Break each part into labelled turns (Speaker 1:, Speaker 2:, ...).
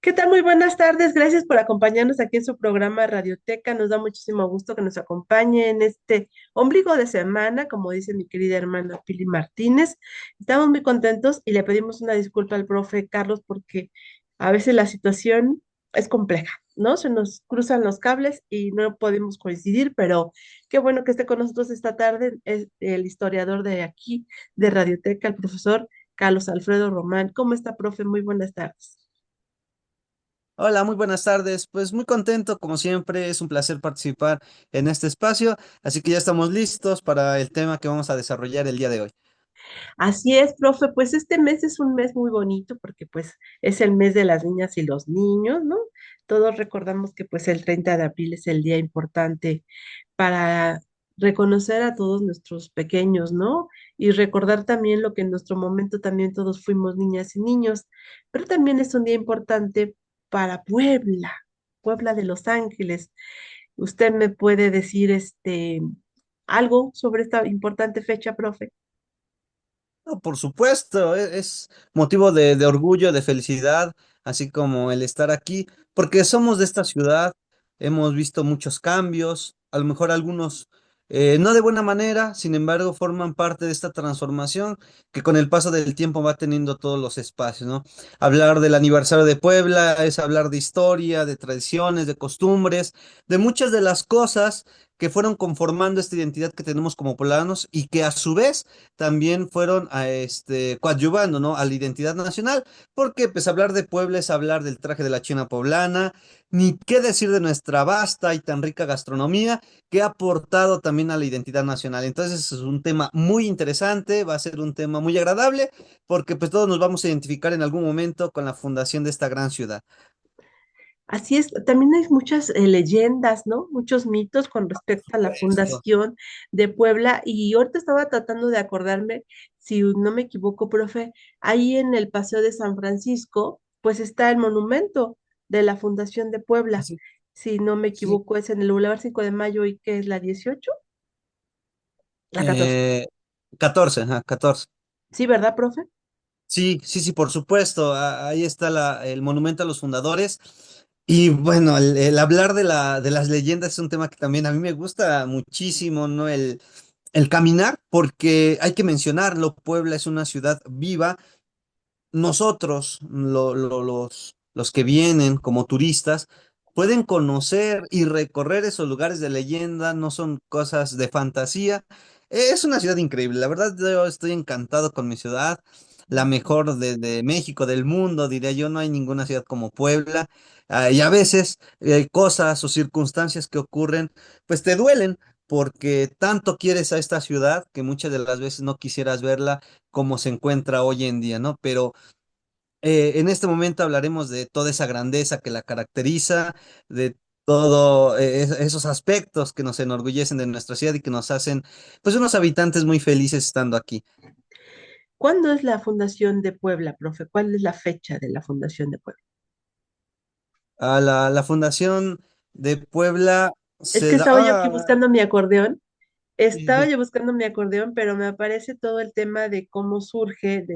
Speaker 1: ¿Qué tal? Muy buenas tardes. Gracias por acompañarnos aquí en su programa Radioteca. Nos da muchísimo gusto que nos acompañe en este ombligo de semana, como dice mi querida hermana Pili Martínez. Estamos muy contentos y le pedimos una disculpa al profe Carlos porque a veces la situación es compleja, ¿no? Se nos cruzan los cables y no podemos coincidir, pero qué bueno que esté con nosotros esta tarde. Es el historiador de aquí, de Radioteca, el profesor Carlos Alfredo Román. ¿Cómo está, profe? Muy buenas tardes.
Speaker 2: Hola, muy buenas tardes. Pues muy contento, como siempre, es un placer participar en este espacio, así que ya estamos listos para el tema que vamos a desarrollar el día de hoy.
Speaker 1: Así es, profe, pues este mes es un mes muy bonito porque pues es el mes de las niñas y los niños, ¿no? Todos recordamos que pues el 30 de abril es el día importante para reconocer a todos nuestros pequeños, ¿no? Y recordar también lo que en nuestro momento también todos fuimos niñas y niños, pero también es un día importante para Puebla, Puebla de Los Ángeles. ¿Usted me puede decir algo sobre esta importante fecha, profe?
Speaker 2: No, por supuesto, es motivo de orgullo, de felicidad, así como el estar aquí, porque somos de esta ciudad, hemos visto muchos cambios, a lo mejor algunos no de buena manera, sin embargo, forman parte de esta transformación que con el paso del tiempo va teniendo todos los espacios, ¿no? Hablar del aniversario de Puebla es hablar de historia, de tradiciones, de costumbres, de muchas de las cosas que fueron conformando esta identidad que tenemos como poblanos y que a su vez también fueron coadyuvando, ¿no? A la identidad nacional, porque pues hablar de Puebla es hablar del traje de la China poblana, ni qué decir de nuestra vasta y tan rica gastronomía que ha aportado también a la identidad nacional. Entonces es un tema muy interesante, va a ser un tema muy agradable, porque pues todos nos vamos a identificar en algún momento con la fundación de esta gran ciudad.
Speaker 1: Así es, también hay muchas leyendas, ¿no? Muchos mitos con respecto a la
Speaker 2: Esto.
Speaker 1: fundación de Puebla. Y ahorita estaba tratando de acordarme, si no me equivoco, profe, ahí en el Paseo de San Francisco, pues está el monumento de la fundación de Puebla.
Speaker 2: Así,
Speaker 1: Si no me
Speaker 2: sí.
Speaker 1: equivoco, es en el Boulevard 5 de Mayo y que es la 18, la 14.
Speaker 2: Eh, 14, ajá, 14.
Speaker 1: Sí, ¿verdad, profe?
Speaker 2: Sí, sí, sí, por supuesto. Ahí está el monumento a los fundadores. Y bueno, el hablar de las leyendas es un tema que también a mí me gusta muchísimo, ¿no? El caminar, porque hay que mencionarlo, Puebla es una ciudad viva. Nosotros, los que vienen como turistas, pueden conocer y recorrer esos lugares de leyenda, no son cosas de fantasía. Es una ciudad increíble, la verdad yo estoy encantado con mi ciudad, la mejor de México, del mundo, diría yo, no hay ninguna ciudad como Puebla. Y a veces hay cosas o circunstancias que ocurren, pues te duelen, porque tanto quieres a esta ciudad que muchas de las veces no quisieras verla como se encuentra hoy en día, ¿no? Pero en este momento hablaremos de toda esa grandeza que la caracteriza, de todos esos aspectos que nos enorgullecen de nuestra ciudad y que nos hacen, pues, unos habitantes muy felices estando aquí.
Speaker 1: ¿Cuándo es la fundación de Puebla, profe? ¿Cuál es la fecha de la fundación de Puebla?
Speaker 2: A la Fundación de Puebla
Speaker 1: Es
Speaker 2: se
Speaker 1: que
Speaker 2: da...
Speaker 1: estaba yo aquí buscando mi acordeón.
Speaker 2: Sí,
Speaker 1: Estaba
Speaker 2: sí.
Speaker 1: yo buscando mi acordeón, pero me aparece todo el tema de cómo surge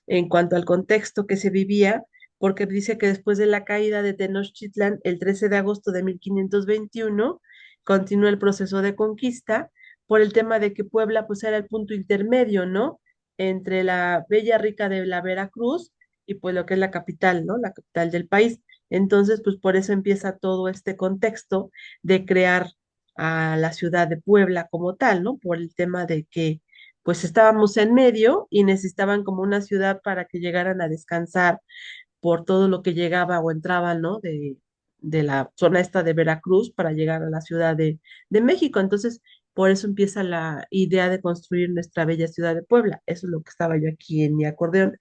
Speaker 1: en cuanto al contexto que se vivía, porque dice que después de la caída de Tenochtitlan, el 13 de agosto de 1521, continúa el proceso de conquista por el tema de que Puebla pues era el punto intermedio, ¿no? Entre la bella rica de la Veracruz y pues lo que es la capital, ¿no? La capital del país. Entonces, pues por eso empieza todo este contexto de crear a la ciudad de Puebla como tal, ¿no? Por el tema de que pues estábamos en medio y necesitaban como una ciudad para que llegaran a descansar por todo lo que llegaba o entraba, ¿no? De la zona esta de Veracruz para llegar a la ciudad de México. Entonces, por eso empieza la idea de construir nuestra bella ciudad de Puebla. Eso es lo que estaba yo aquí en mi acordeón.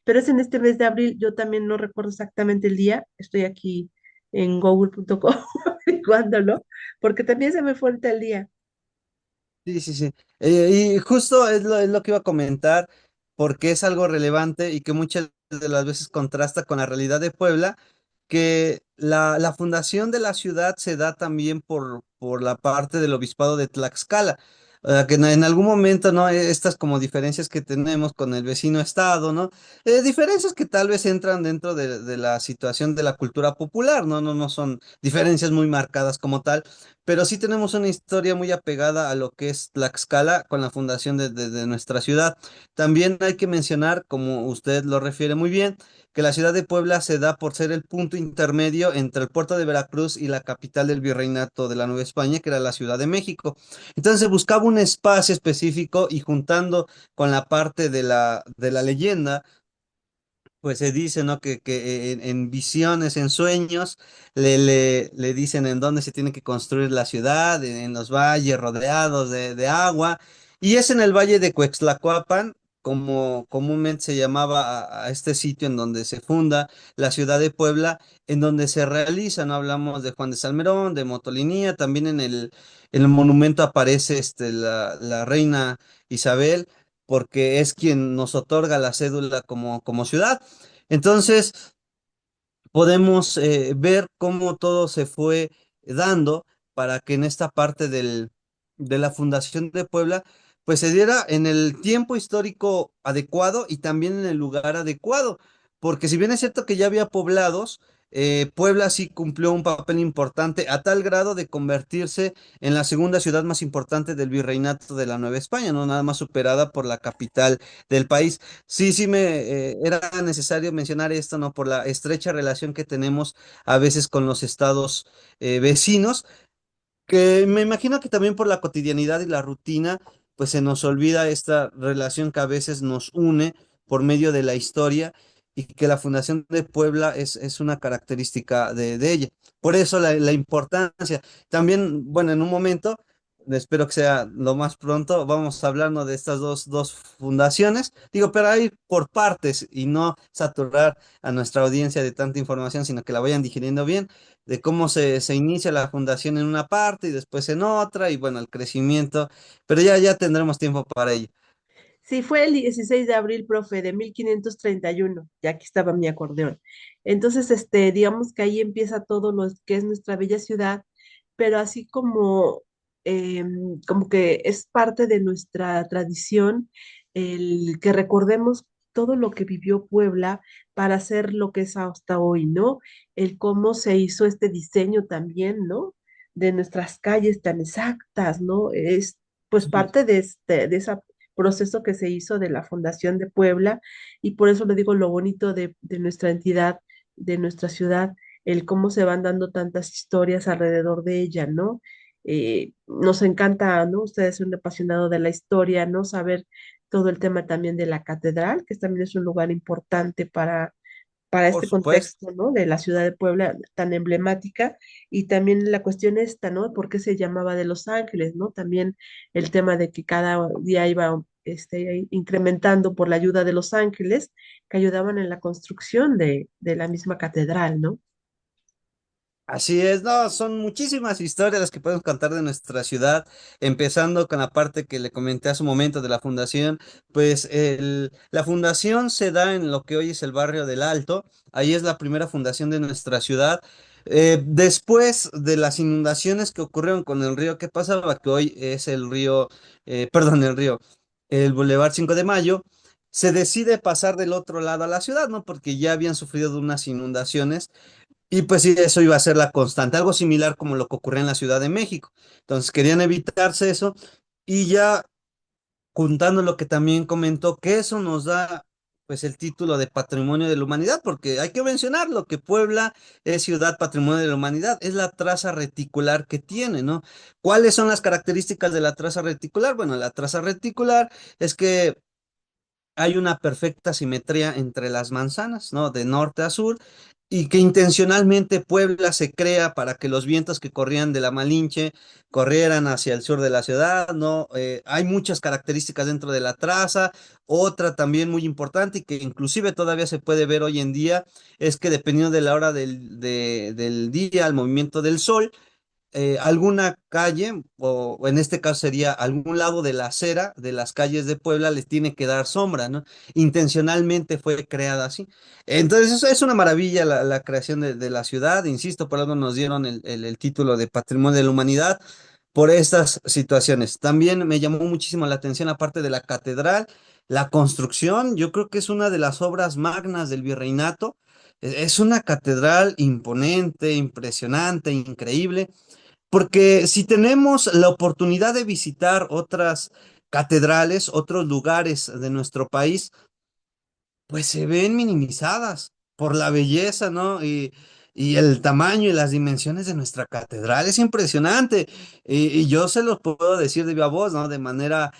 Speaker 1: Pero es en este mes de abril, yo también no recuerdo exactamente el día, estoy aquí en google.com averiguándolo, porque también se me fue ahorita el día.
Speaker 2: Sí, sí, sí. Y justo es lo que iba a comentar, porque es algo relevante y que muchas de las veces contrasta con la realidad de Puebla, que la fundación de la ciudad se da también por la parte del obispado de Tlaxcala. O sea, que en algún momento, ¿no? Estas como diferencias que tenemos con el vecino estado, ¿no? Diferencias que tal vez entran dentro de la situación de la cultura popular, ¿no? No son diferencias muy marcadas como tal, pero sí tenemos una historia muy apegada a lo que es Tlaxcala con la fundación de nuestra ciudad. También hay que mencionar, como usted lo refiere muy bien, que la ciudad de Puebla se da por ser el punto intermedio entre el puerto de Veracruz y la capital del virreinato de la Nueva España, que era la Ciudad de México. Entonces se buscaba un espacio específico y juntando con la parte de la leyenda, pues se dice, ¿no? Que en visiones, en sueños, le dicen en dónde se tiene que construir la ciudad, en los valles rodeados de agua, y es en el valle de Cuextlacoapan, como comúnmente se llamaba a este sitio en donde se funda la ciudad de Puebla, en donde se realiza, ¿no? Hablamos de Juan de Salmerón, de Motolinía, también en el monumento aparece la reina Isabel porque es quien nos otorga la cédula como ciudad. Entonces, podemos ver cómo todo se fue dando para que en esta parte de la fundación de Puebla, pues se diera en el tiempo histórico adecuado y también en el lugar adecuado, porque si bien es cierto que ya había poblados, Puebla sí cumplió un papel importante a tal grado de convertirse en la segunda ciudad más importante del virreinato de la Nueva España, no nada más superada por la capital del país. Sí, sí me era necesario mencionar esto, ¿no? Por la estrecha relación que tenemos a veces con los estados vecinos, que me imagino que también por la cotidianidad y la rutina, pues se nos olvida esta relación que a veces nos une por medio de la historia y que la Fundación de Puebla es una característica de ella. Por eso la importancia. También, bueno, en un momento, espero que sea lo más pronto, vamos a hablarnos de estas dos fundaciones. Digo, pero ahí por partes y no saturar a nuestra audiencia de tanta información, sino que la vayan digiriendo bien de cómo se inicia la fundación en una parte y después en otra, y bueno, el crecimiento, pero ya tendremos tiempo para ello.
Speaker 1: Sí, fue el 16 de abril, profe, de 1531. Ya aquí estaba mi acordeón. Entonces, digamos que ahí empieza todo lo que es nuestra bella ciudad, pero así como que es parte de nuestra tradición el que recordemos todo lo que vivió Puebla para hacer lo que es hasta hoy, ¿no? El cómo se hizo este diseño también, ¿no? De nuestras calles tan exactas, ¿no? Es pues
Speaker 2: Ujú.
Speaker 1: parte de esa proceso que se hizo de la Fundación de Puebla y por eso le digo lo bonito de nuestra entidad, de nuestra ciudad, el cómo se van dando tantas historias alrededor de ella, ¿no? Nos encanta, ¿no? Ustedes son apasionados de la historia, ¿no? Saber todo el tema también de la catedral, que también es un lugar importante para
Speaker 2: Por
Speaker 1: este
Speaker 2: supuesto.
Speaker 1: contexto, ¿no? De la ciudad de Puebla tan emblemática y también la cuestión esta, ¿no? ¿Por qué se llamaba de Los Ángeles, ¿no? También el tema de que cada día iba incrementando por la ayuda de los ángeles que ayudaban en la construcción de la misma catedral, ¿no?
Speaker 2: Así es, no, son muchísimas historias las que podemos contar de nuestra ciudad, empezando con la parte que le comenté hace un momento de la fundación, pues la fundación se da en lo que hoy es el barrio del Alto, ahí es la primera fundación de nuestra ciudad. Después de las inundaciones que ocurrieron con el río que pasaba, que hoy es el río, perdón, el Boulevard 5 de Mayo, se decide pasar del otro lado a la ciudad, ¿no? Porque ya habían sufrido de unas inundaciones y pues sí, eso iba a ser la constante, algo similar como lo que ocurría en la Ciudad de México. Entonces querían evitarse eso y ya juntando lo que también comentó, que eso nos da pues el título de Patrimonio de la Humanidad, porque hay que mencionarlo, que Puebla es ciudad Patrimonio de la Humanidad, es la traza reticular que tiene, ¿no? ¿Cuáles son las características de la traza reticular? Bueno, la traza reticular es que hay una perfecta simetría entre las manzanas, ¿no? De norte a sur, y que intencionalmente Puebla se crea para que los vientos que corrían de la Malinche corrieran hacia el sur de la ciudad, ¿no? Hay muchas características dentro de la traza. Otra también muy importante y que inclusive todavía se puede ver hoy en día es que dependiendo de la hora del día, el movimiento del sol, alguna calle, o en este caso sería algún lado de la acera de las calles de Puebla, les tiene que dar sombra, ¿no? Intencionalmente fue creada así. Entonces, eso es una maravilla la creación de la ciudad, insisto, por algo nos dieron el título de Patrimonio de la Humanidad, por estas situaciones. También me llamó muchísimo la atención, aparte de la catedral, la construcción. Yo creo que es una de las obras magnas del virreinato. Es una catedral imponente, impresionante, increíble, porque si tenemos la oportunidad de visitar otras catedrales, otros lugares de nuestro país, pues se ven minimizadas por la belleza, ¿no? Y el tamaño y las dimensiones de nuestra catedral es impresionante. Y yo se los puedo decir de viva voz, ¿no? De manera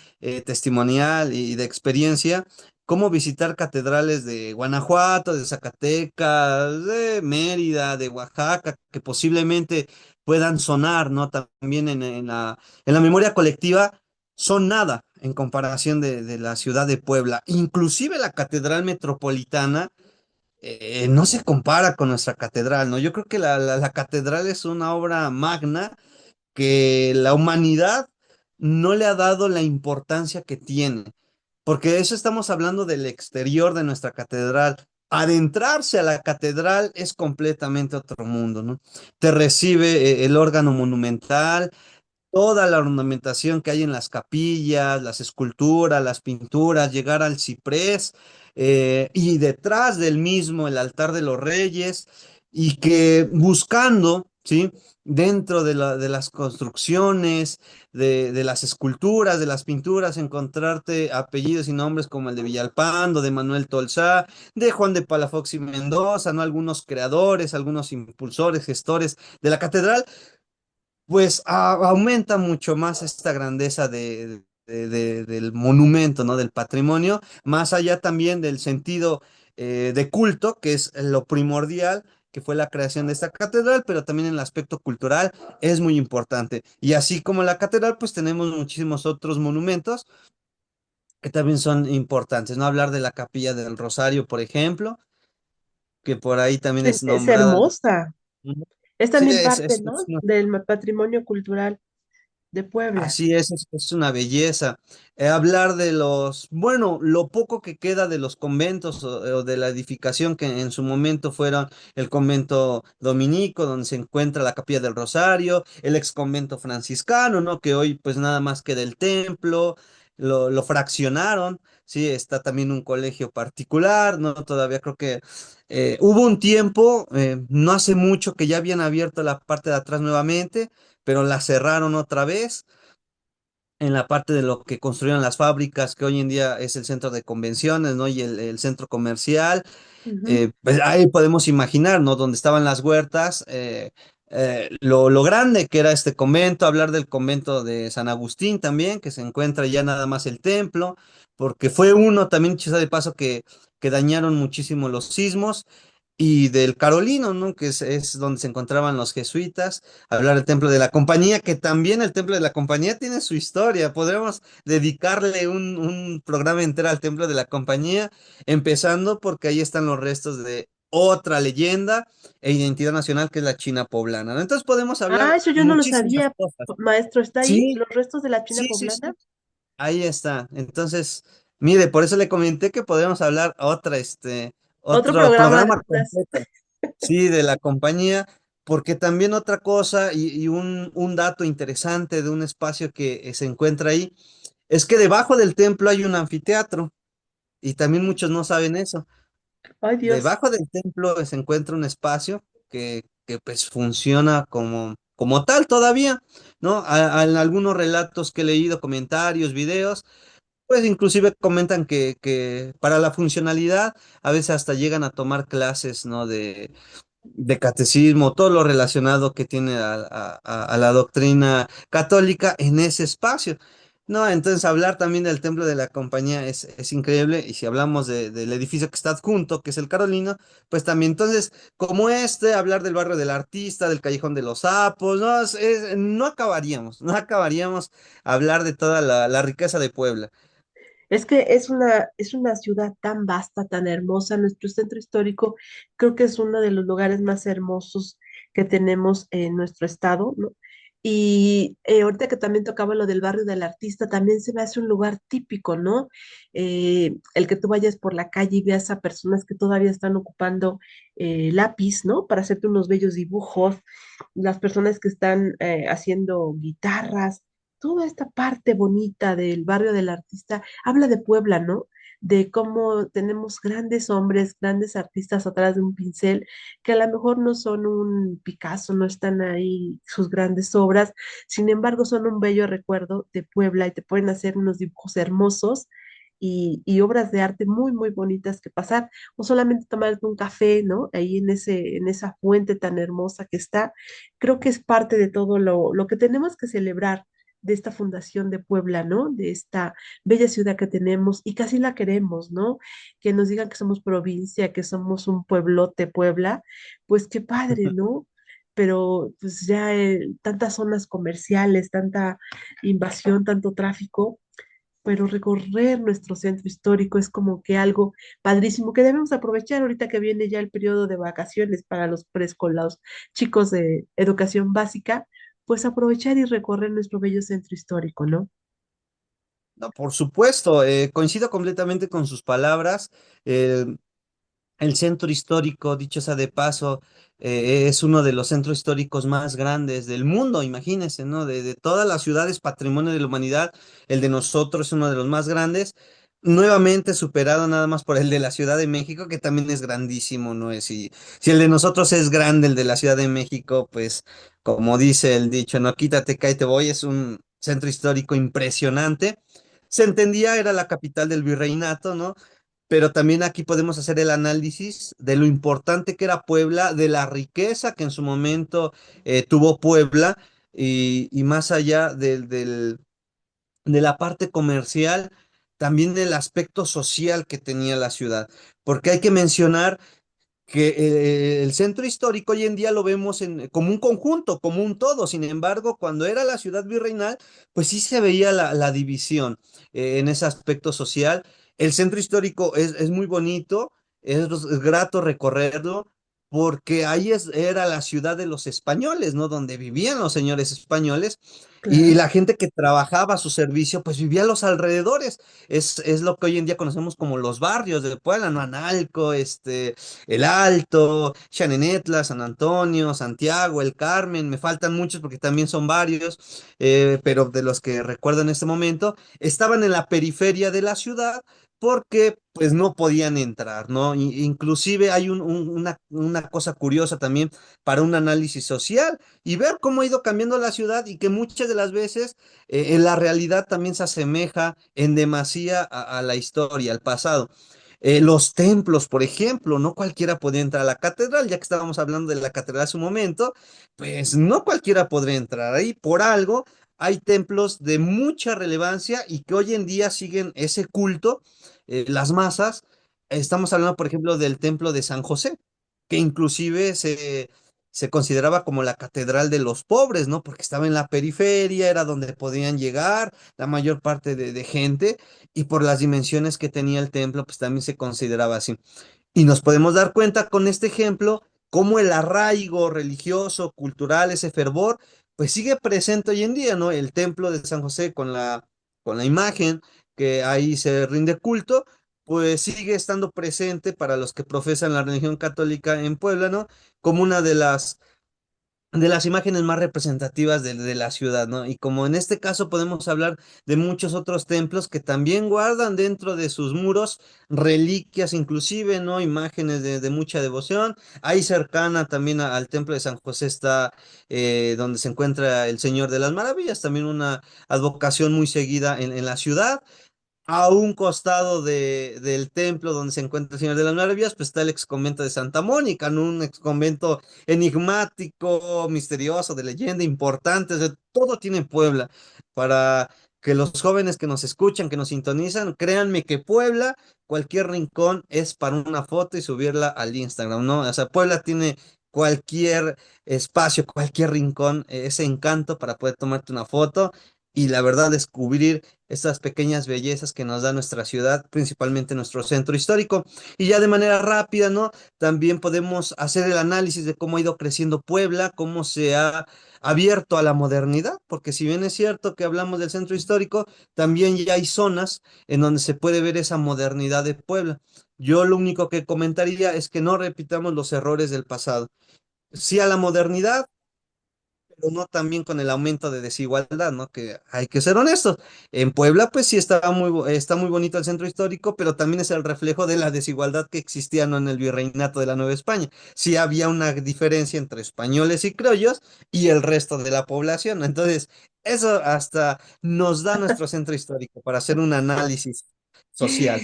Speaker 2: testimonial y de experiencia, cómo visitar catedrales de Guanajuato, de Zacatecas, de Mérida, de Oaxaca, que posiblemente puedan sonar, ¿no? También en la memoria colectiva son nada en comparación de la ciudad de Puebla. Inclusive la Catedral Metropolitana no se compara con nuestra catedral, ¿no? Yo creo que la catedral es una obra magna que la humanidad no le ha dado la importancia que tiene, porque eso estamos hablando del exterior de nuestra catedral. Adentrarse a la catedral es completamente otro mundo, ¿no? Te recibe el órgano monumental, toda la ornamentación que hay en las capillas, las esculturas, las pinturas, llegar al ciprés, y detrás del mismo el altar de los reyes, y que buscando, ¿sí? Dentro de las construcciones, de las esculturas, de las pinturas, encontrarte apellidos y nombres como el de Villalpando, de Manuel Tolsá, de Juan de Palafox y Mendoza, ¿no? Algunos creadores, algunos impulsores, gestores de la catedral, pues aumenta mucho más esta grandeza del monumento, ¿no? Del patrimonio, más allá también del sentido de culto, que es lo primordial, que fue la creación de esta catedral, pero también en el aspecto cultural es muy importante. Y así como la catedral, pues tenemos muchísimos otros monumentos que también son importantes, ¿no? Hablar de la Capilla del Rosario, por ejemplo, que por ahí también es
Speaker 1: Es
Speaker 2: nombrada.
Speaker 1: hermosa. Es
Speaker 2: Sí,
Speaker 1: también parte,
Speaker 2: es
Speaker 1: ¿no? Del patrimonio cultural de Puebla.
Speaker 2: así es una belleza. Hablar de los, bueno, lo poco que queda de los conventos o de la edificación que en su momento fueron el convento dominico, donde se encuentra la Capilla del Rosario, el ex convento franciscano, ¿no? Que hoy pues nada más queda el templo, lo fraccionaron, sí, está también un colegio particular, ¿no? Todavía creo que hubo un tiempo, no hace mucho, que ya habían abierto la parte de atrás nuevamente, pero la cerraron otra vez en la parte de lo que construyeron las fábricas, que hoy en día es el centro de convenciones, ¿no? Y el centro comercial.
Speaker 1: Ujú,
Speaker 2: Pues ahí podemos imaginar, ¿no? Donde estaban las huertas, lo grande que era este convento, hablar del convento de San Agustín también, que se encuentra ya nada más el templo, porque fue uno también, chisa de paso, que dañaron muchísimo los sismos. Y del Carolino, ¿no? Que es donde se encontraban los jesuitas, hablar del templo de la compañía, que también el templo de la compañía tiene su historia. Podríamos dedicarle un programa entero al templo de la compañía, empezando porque ahí están los restos de otra leyenda e identidad nacional, que es la China poblana, ¿no? Entonces podemos
Speaker 1: ah,
Speaker 2: hablar
Speaker 1: eso yo no lo
Speaker 2: muchísimas
Speaker 1: sabía,
Speaker 2: cosas.
Speaker 1: maestro. ¿Está ahí?
Speaker 2: Sí,
Speaker 1: ¿Los restos de la China
Speaker 2: sí, sí,
Speaker 1: poblana?
Speaker 2: sí. Ahí está. Entonces, mire, por eso le comenté que podríamos hablar
Speaker 1: Otro
Speaker 2: otro
Speaker 1: programa
Speaker 2: programa
Speaker 1: después.
Speaker 2: completo. Sí, de la compañía, porque también otra cosa y un dato interesante de un espacio que se encuentra ahí, es que debajo del templo hay un anfiteatro, y también muchos no saben eso.
Speaker 1: Ay, Dios.
Speaker 2: Debajo del templo se encuentra un espacio que pues funciona como tal todavía, ¿no? En algunos relatos que he leído, comentarios, videos, pues inclusive comentan que para la funcionalidad a veces hasta llegan a tomar clases, ¿no? De catecismo, todo lo relacionado que tiene a la doctrina católica en ese espacio. No, entonces hablar también del templo de la compañía es increíble. Y si hablamos del edificio que está adjunto, que es el Carolino, pues también entonces, como hablar del barrio del Artista, del Callejón de los Sapos, no, no acabaríamos, no acabaríamos hablar de toda la riqueza de Puebla.
Speaker 1: Es que es una ciudad tan vasta, tan hermosa. Nuestro centro histórico creo que es uno de los lugares más hermosos que tenemos en nuestro estado, ¿no? Y ahorita que también tocaba lo del barrio del artista, también se me hace un lugar típico, ¿no? El que tú vayas por la calle y veas a personas que todavía están ocupando lápiz, ¿no? Para hacerte unos bellos dibujos, las personas que están haciendo guitarras, toda esta parte bonita del barrio del artista, habla de Puebla, ¿no? De cómo tenemos grandes hombres, grandes artistas atrás de un pincel, que a lo mejor no son un Picasso, no están ahí sus grandes obras, sin embargo son un bello recuerdo de Puebla y te pueden hacer unos dibujos hermosos y obras de arte muy, muy bonitas que pasar, o solamente tomarte un café, ¿no? Ahí en esa fuente tan hermosa que está. Creo que es parte de todo lo que tenemos que celebrar de esta fundación de Puebla, ¿no? De esta bella ciudad que tenemos y casi la queremos, ¿no? Que nos digan que somos provincia, que somos un pueblote Puebla, pues qué padre, ¿no? Pero pues ya tantas zonas comerciales, tanta invasión, tanto tráfico, pero recorrer nuestro centro histórico es como que algo padrísimo que debemos aprovechar ahorita que viene ya el periodo de vacaciones para los preescolares, chicos de educación básica, pues aprovechar y recorrer nuestro bello centro histórico, ¿no?
Speaker 2: No, por supuesto, coincido completamente con sus palabras. El centro histórico, dicho sea de paso, es uno de los centros históricos más grandes del mundo, imagínense, ¿no? De todas las ciudades patrimonio de la humanidad, el de nosotros es uno de los más grandes, nuevamente superado nada más por el de la Ciudad de México, que también es grandísimo, ¿no? Si el de nosotros es grande, el de la Ciudad de México, pues como dice el dicho, no, quítate, cállate, voy, es un centro histórico impresionante. Se entendía, era la capital del virreinato, ¿no? Pero también aquí podemos hacer el análisis de lo importante que era Puebla, de la riqueza que en su momento tuvo Puebla y más allá de la parte comercial, también del aspecto social que tenía la ciudad. Porque hay que mencionar que el centro histórico hoy en día lo vemos como un conjunto, como un todo. Sin embargo, cuando era la ciudad virreinal, pues sí se veía la división en ese aspecto social. El centro histórico es muy bonito, es grato recorrerlo, porque ahí era la ciudad de los españoles, ¿no? Donde vivían los señores españoles y
Speaker 1: Claro.
Speaker 2: la gente que trabajaba a su servicio, pues vivía a los alrededores. Es lo que hoy en día conocemos como los barrios de Puebla, ¿no? Analco, el Alto, Xanenetla, San Antonio, Santiago, El Carmen, me faltan muchos porque también son varios, pero de los que recuerdo en este momento, estaban en la periferia de la ciudad porque pues no podían entrar, ¿no? Inclusive hay una cosa curiosa también para un análisis social y ver cómo ha ido cambiando la ciudad y que muchas de las veces en la realidad también se asemeja en demasía a la historia, al pasado. Los templos, por ejemplo, no cualquiera podía entrar a la catedral, ya que estábamos hablando de la catedral hace un momento, pues no cualquiera podría entrar ahí. Por algo, hay templos de mucha relevancia y que hoy en día siguen ese culto, las masas. Estamos hablando, por ejemplo, del templo de San José, que inclusive se consideraba como la catedral de los pobres, ¿no? Porque estaba en la periferia, era donde podían llegar la mayor parte de gente y por las dimensiones que tenía el templo, pues también se consideraba así. Y nos podemos dar cuenta con este ejemplo cómo el arraigo religioso, cultural, ese fervor, pues sigue presente hoy en día, ¿no? El templo de San José con la imagen que ahí se rinde culto, pues sigue estando presente para los que profesan la religión católica en Puebla, ¿no? Como una de las imágenes más representativas de la ciudad, ¿no? Y como en este caso podemos hablar de muchos otros templos que también guardan dentro de sus muros reliquias, inclusive, ¿no? Imágenes de mucha devoción. Ahí cercana también al templo de San José está donde se encuentra el Señor de las Maravillas, también una advocación muy seguida en la ciudad. A un costado del templo donde se encuentra el Señor de las Maravillas, pues está el ex convento de Santa Mónica, ¿no? Un ex convento enigmático, misterioso, de leyenda, importante, o sea, todo tiene Puebla. Para que los jóvenes que nos escuchan, que nos sintonizan, créanme que Puebla, cualquier rincón es para una foto y subirla al Instagram, ¿no? O sea, Puebla tiene cualquier espacio, cualquier rincón, ese encanto para poder tomarte una foto y la verdad descubrir estas pequeñas bellezas que nos da nuestra ciudad, principalmente nuestro centro histórico. Y ya de manera rápida, ¿no? También podemos hacer el análisis de cómo ha ido creciendo Puebla, cómo se ha abierto a la modernidad, porque si bien es cierto que hablamos del centro histórico, también ya hay zonas en donde se puede ver esa modernidad de Puebla. Yo lo único que comentaría es que no repitamos los errores del pasado. Sí a la modernidad, pero no también con el aumento de desigualdad, ¿no? Que hay que ser honestos. En Puebla, pues sí está muy bonito el centro histórico, pero también es el reflejo de la desigualdad que existía, ¿no? En el virreinato de la Nueva España. Sí había una diferencia entre españoles y criollos y el resto de la población. Entonces, eso hasta nos da nuestro centro histórico para hacer un análisis social.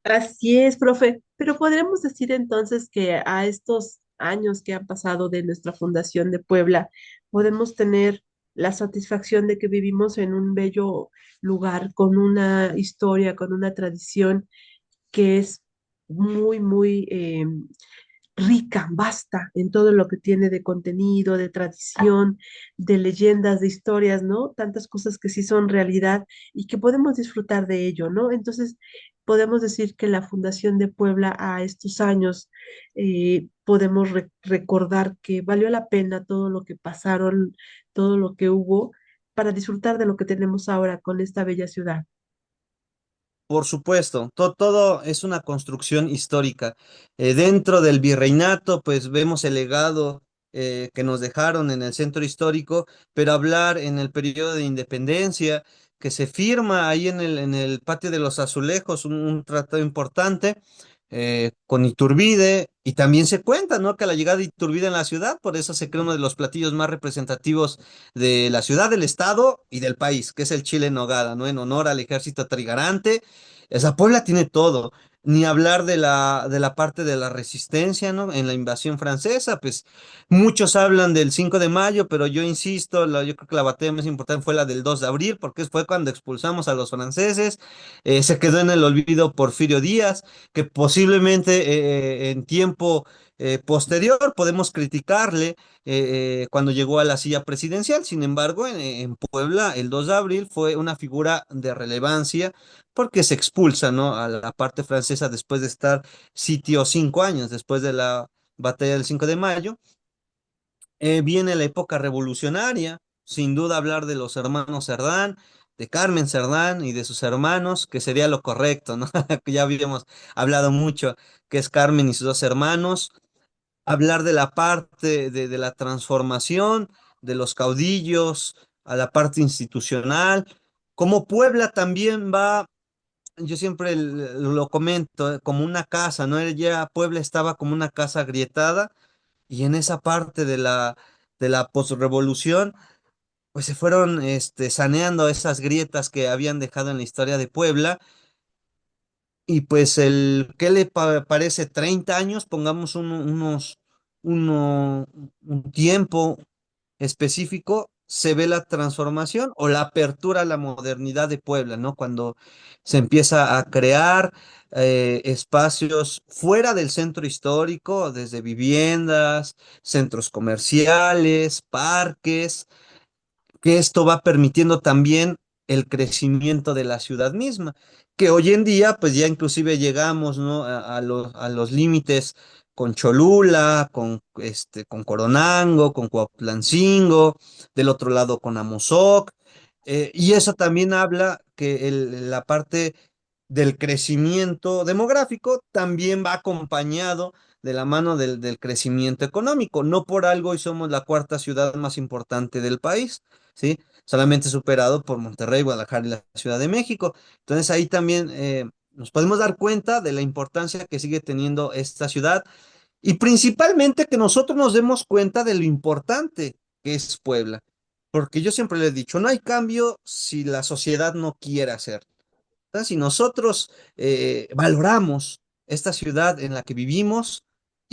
Speaker 1: Así es, profe. Pero podremos decir entonces que a estos años que han pasado de nuestra fundación de Puebla, podemos tener la satisfacción de que vivimos en un bello lugar con una historia, con una tradición que es muy rica, vasta en todo lo que tiene de contenido, de tradición, de leyendas, de historias, ¿no? Tantas cosas que sí son realidad y que podemos disfrutar de ello, ¿no? Entonces, podemos decir que la Fundación de Puebla a estos años, podemos recordar que valió la pena todo lo que pasaron, todo lo que hubo, para disfrutar de lo que tenemos ahora con esta bella ciudad.
Speaker 2: Por supuesto, todo es una construcción histórica. Dentro del virreinato, pues vemos el legado que nos dejaron en el centro histórico, pero hablar en el periodo de independencia, que se firma ahí en el patio de los Azulejos, un tratado importante con Iturbide, y también se cuenta, ¿no? Que a la llegada de Iturbide en la ciudad, por eso se crea uno de los platillos más representativos de la ciudad, del estado y del país, que es el chile en nogada, ¿no? En honor al ejército trigarante. Esa Puebla tiene todo. Ni hablar de la parte de la resistencia, ¿no? En la invasión francesa, pues muchos hablan del 5 de mayo, pero yo insisto, yo creo que la batalla más importante fue la del 2 de abril, porque fue cuando expulsamos a los franceses. Se quedó en el olvido Porfirio Díaz, que posiblemente en tiempo posterior podemos criticarle cuando llegó a la silla presidencial. Sin embargo, en Puebla, el 2 de abril fue una figura de relevancia porque se expulsa, ¿no? A la parte francesa después de estar sitio 5 años después de la batalla del 5 de mayo. Viene la época revolucionaria, sin duda hablar de los hermanos Cerdán, de Carmen Cerdán y de sus hermanos, que sería lo correcto, ¿no? Que ya habíamos hablado mucho, que es Carmen y sus dos hermanos. Hablar de la parte de la transformación, de los caudillos, a la parte institucional. Como Puebla también va, yo siempre lo comento, como una casa, ¿no? Ya Puebla estaba como una casa agrietada y en esa parte de la posrevolución, pues se fueron saneando esas grietas que habían dejado en la historia de Puebla. Y pues ¿qué le parece? 30 años, pongamos uno, un tiempo específico, se ve la transformación o la apertura a la modernidad de Puebla, ¿no? Cuando se empieza a crear espacios fuera del centro histórico, desde viviendas, centros comerciales, parques, que esto va permitiendo también el crecimiento de la ciudad misma, que hoy en día pues ya inclusive llegamos, ¿no? A los límites con Cholula, con Coronango, con Cuautlancingo, del otro lado con Amozoc, y eso también habla que la parte del crecimiento demográfico también va acompañado de la mano del crecimiento económico. No por algo hoy somos la cuarta ciudad más importante del país, ¿sí? Solamente superado por Monterrey, Guadalajara y la Ciudad de México. Entonces ahí también nos podemos dar cuenta de la importancia que sigue teniendo esta ciudad y principalmente que nosotros nos demos cuenta de lo importante que es Puebla. Porque yo siempre le he dicho, no hay cambio si la sociedad no quiere hacer. ¿Verdad? Si nosotros valoramos esta ciudad en la que vivimos,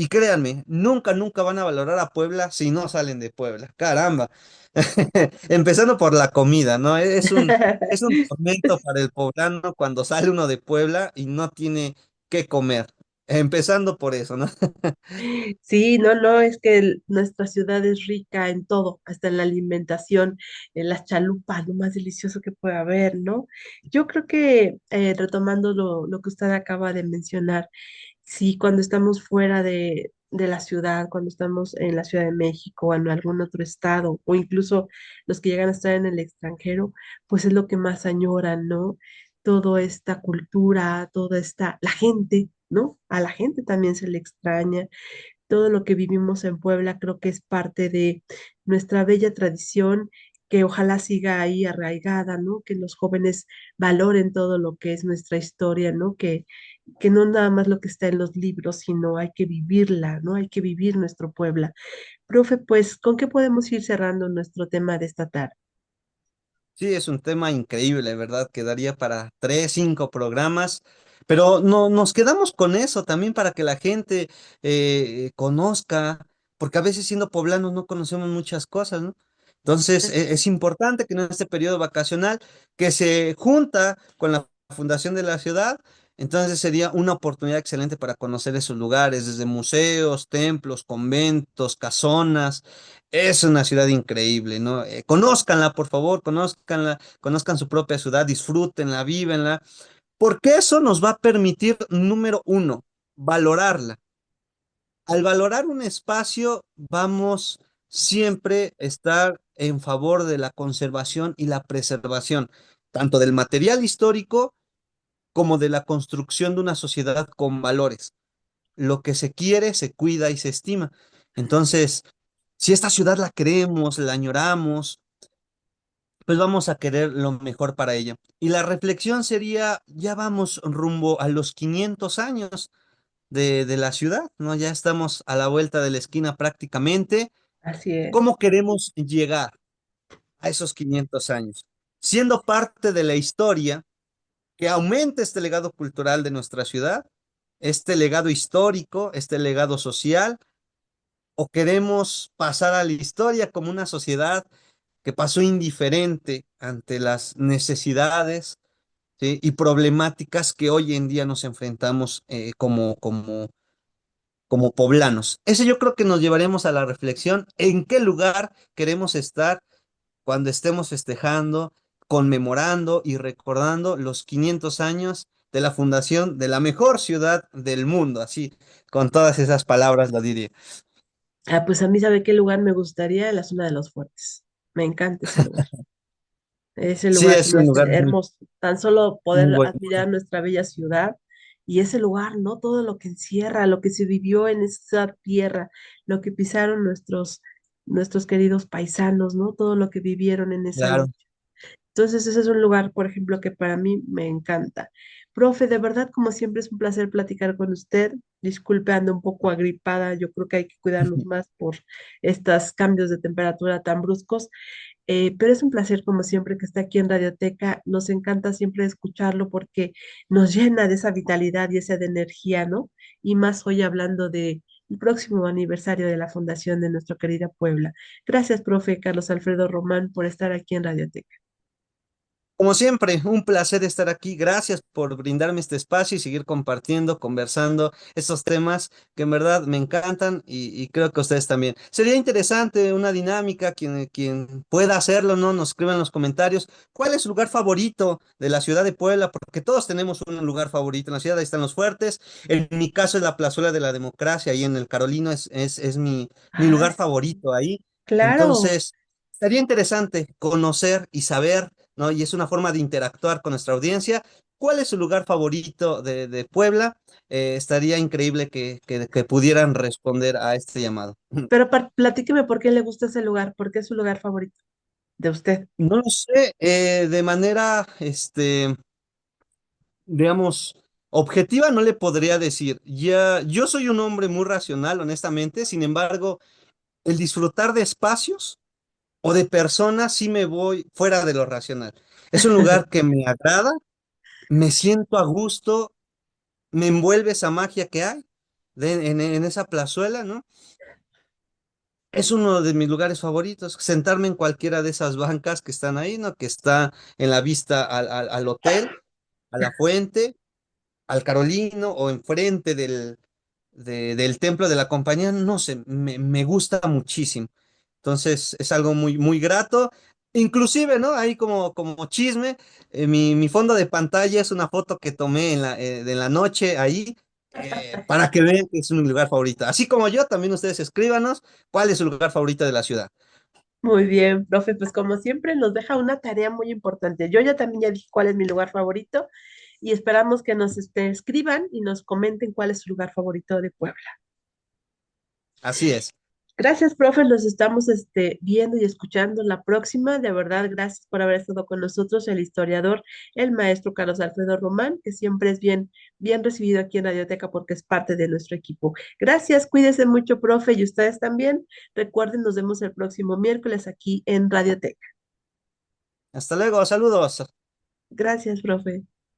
Speaker 2: y créanme, nunca van a valorar a Puebla si no salen de Puebla. Caramba. Empezando por la comida, ¿no? Es un tormento para el poblano cuando sale uno de Puebla y no tiene qué comer. Empezando por eso, ¿no?
Speaker 1: Sí, no, no, es que nuestra ciudad es rica en todo, hasta en la alimentación, en las chalupas, lo más delicioso que puede haber, ¿no? Yo creo que, retomando lo que usted acaba de mencionar, sí, cuando estamos fuera de la ciudad, cuando estamos en la Ciudad de México o en algún otro estado, o incluso los que llegan a estar en el extranjero, pues es lo que más añoran, ¿no? Toda esta cultura, toda esta, la gente, ¿no? A la gente también se le extraña. Todo lo que vivimos en Puebla creo que es parte de nuestra bella tradición, que ojalá siga ahí arraigada, ¿no? Que los jóvenes valoren todo lo que es nuestra historia, ¿no? Que no nada más lo que está en los libros, sino hay que vivirla, ¿no? Hay que vivir nuestro Puebla. Profe, pues, ¿con qué podemos ir cerrando nuestro tema de esta tarde?
Speaker 2: Sí, es un tema increíble, ¿verdad? Quedaría para 3, 5 programas, pero no nos quedamos con eso también para que la gente conozca, porque a veces siendo poblanos no conocemos muchas cosas, ¿no? Entonces,
Speaker 1: Así
Speaker 2: es importante que en este periodo vacacional, que se junta con la fundación de la ciudad, entonces sería una oportunidad excelente para conocer esos lugares, desde museos, templos, conventos, casonas. Es una ciudad increíble, ¿no? Conózcanla, por favor, conózcanla, conozcan su propia ciudad, disfrútenla, vívenla, porque eso nos va a permitir, número uno, valorarla. Al valorar un espacio, vamos siempre a estar en favor de la conservación y la preservación, tanto del material histórico como de la construcción de una sociedad con valores. Lo que se quiere, se cuida y se estima. Entonces, si esta ciudad la queremos, la añoramos, pues vamos a querer lo mejor para ella. Y la reflexión sería, ya vamos rumbo a los 500 años de la ciudad, ¿no? Ya estamos a la vuelta de la esquina prácticamente.
Speaker 1: así es.
Speaker 2: ¿Cómo queremos llegar a esos 500 años? Siendo parte de la historia que aumente este legado cultural de nuestra ciudad, este legado histórico, este legado social, o queremos pasar a la historia como una sociedad que pasó indiferente ante las necesidades, ¿sí? Y problemáticas que hoy en día nos enfrentamos como poblanos. Eso yo creo que nos llevaremos a la reflexión en qué lugar queremos estar cuando estemos festejando, conmemorando y recordando los 500 años de la fundación de la mejor ciudad del mundo. Así, con todas esas palabras lo diría.
Speaker 1: Ah, pues a mí, ¿sabe qué lugar me gustaría? La zona de los fuertes. Me encanta ese lugar. Ese
Speaker 2: Sí,
Speaker 1: lugar se
Speaker 2: es
Speaker 1: me
Speaker 2: un
Speaker 1: hace
Speaker 2: lugar muy,
Speaker 1: hermoso. Tan solo
Speaker 2: muy
Speaker 1: poder
Speaker 2: bonito.
Speaker 1: admirar nuestra bella ciudad y ese lugar, ¿no? Todo lo que encierra, lo que se vivió en esa tierra, lo que pisaron nuestros queridos paisanos, ¿no? Todo lo que vivieron en esa
Speaker 2: Claro.
Speaker 1: lucha. Entonces, ese es un lugar, por ejemplo, que para mí me encanta. Profe, de verdad, como siempre, es un placer platicar con usted. Disculpe, ando un poco agripada. Yo creo que hay que cuidarnos más por estos cambios de temperatura tan bruscos. Pero es un placer, como siempre, que esté aquí en Radioteca. Nos encanta siempre escucharlo porque nos llena de esa vitalidad y esa de energía, ¿no? Y más hoy hablando de el próximo aniversario de la fundación de nuestra querida Puebla. Gracias, profe Carlos Alfredo Román, por estar aquí en Radioteca.
Speaker 2: Como siempre, un placer estar aquí. Gracias por brindarme este espacio y seguir compartiendo, conversando estos temas que en verdad me encantan y creo que a ustedes también. Sería interesante una dinámica, quien pueda hacerlo, ¿no? Nos escriban en los comentarios cuál es su lugar favorito de la ciudad de Puebla, porque todos tenemos un lugar favorito en la ciudad, ahí están los fuertes. En mi caso es la Plazuela de la Democracia, ahí en el Carolino es mi
Speaker 1: Ah,
Speaker 2: lugar favorito ahí.
Speaker 1: claro.
Speaker 2: Entonces, sería interesante conocer y saber, ¿no? Y es una forma de interactuar con nuestra audiencia. ¿Cuál es su lugar favorito de Puebla? Estaría increíble que pudieran responder a este llamado.
Speaker 1: Pero platíqueme por qué le gusta ese lugar, por qué es su lugar favorito de usted.
Speaker 2: No lo sé, de manera, digamos, objetiva no le podría decir. Ya, yo soy un hombre muy racional, honestamente, sin embargo, el disfrutar de espacios o de personas sí me voy fuera de lo racional. Es un lugar que me agrada, me siento a gusto, me envuelve esa magia que hay en esa plazuela, ¿no? Es uno de mis lugares favoritos, sentarme en cualquiera de esas bancas que están ahí, ¿no? Que está en la vista al hotel, a la fuente. al Carolino o enfrente del templo de la compañía, no sé, me gusta muchísimo. Entonces es algo muy, muy grato. Inclusive, ¿no? Ahí como chisme, mi fondo de pantalla es una foto que tomé de la noche ahí, para que vean que es mi lugar favorito. Así como yo, también ustedes escríbanos cuál es su lugar favorito de la ciudad.
Speaker 1: Muy bien, profe, pues como siempre nos deja una tarea muy importante. Yo ya también ya dije cuál es mi lugar favorito y esperamos que nos escriban y nos comenten cuál es su lugar favorito de Puebla.
Speaker 2: Así es.
Speaker 1: Gracias, profe, los estamos viendo y escuchando la próxima. De verdad, gracias por haber estado con nosotros, el historiador, el maestro Carlos Alfredo Román, que siempre es bien recibido aquí en Radioteca porque es parte de nuestro equipo. Gracias, cuídense mucho, profe, y ustedes también. Recuerden, nos vemos el próximo miércoles aquí en Radioteca.
Speaker 2: Hasta luego, saludos.
Speaker 1: Gracias, profe.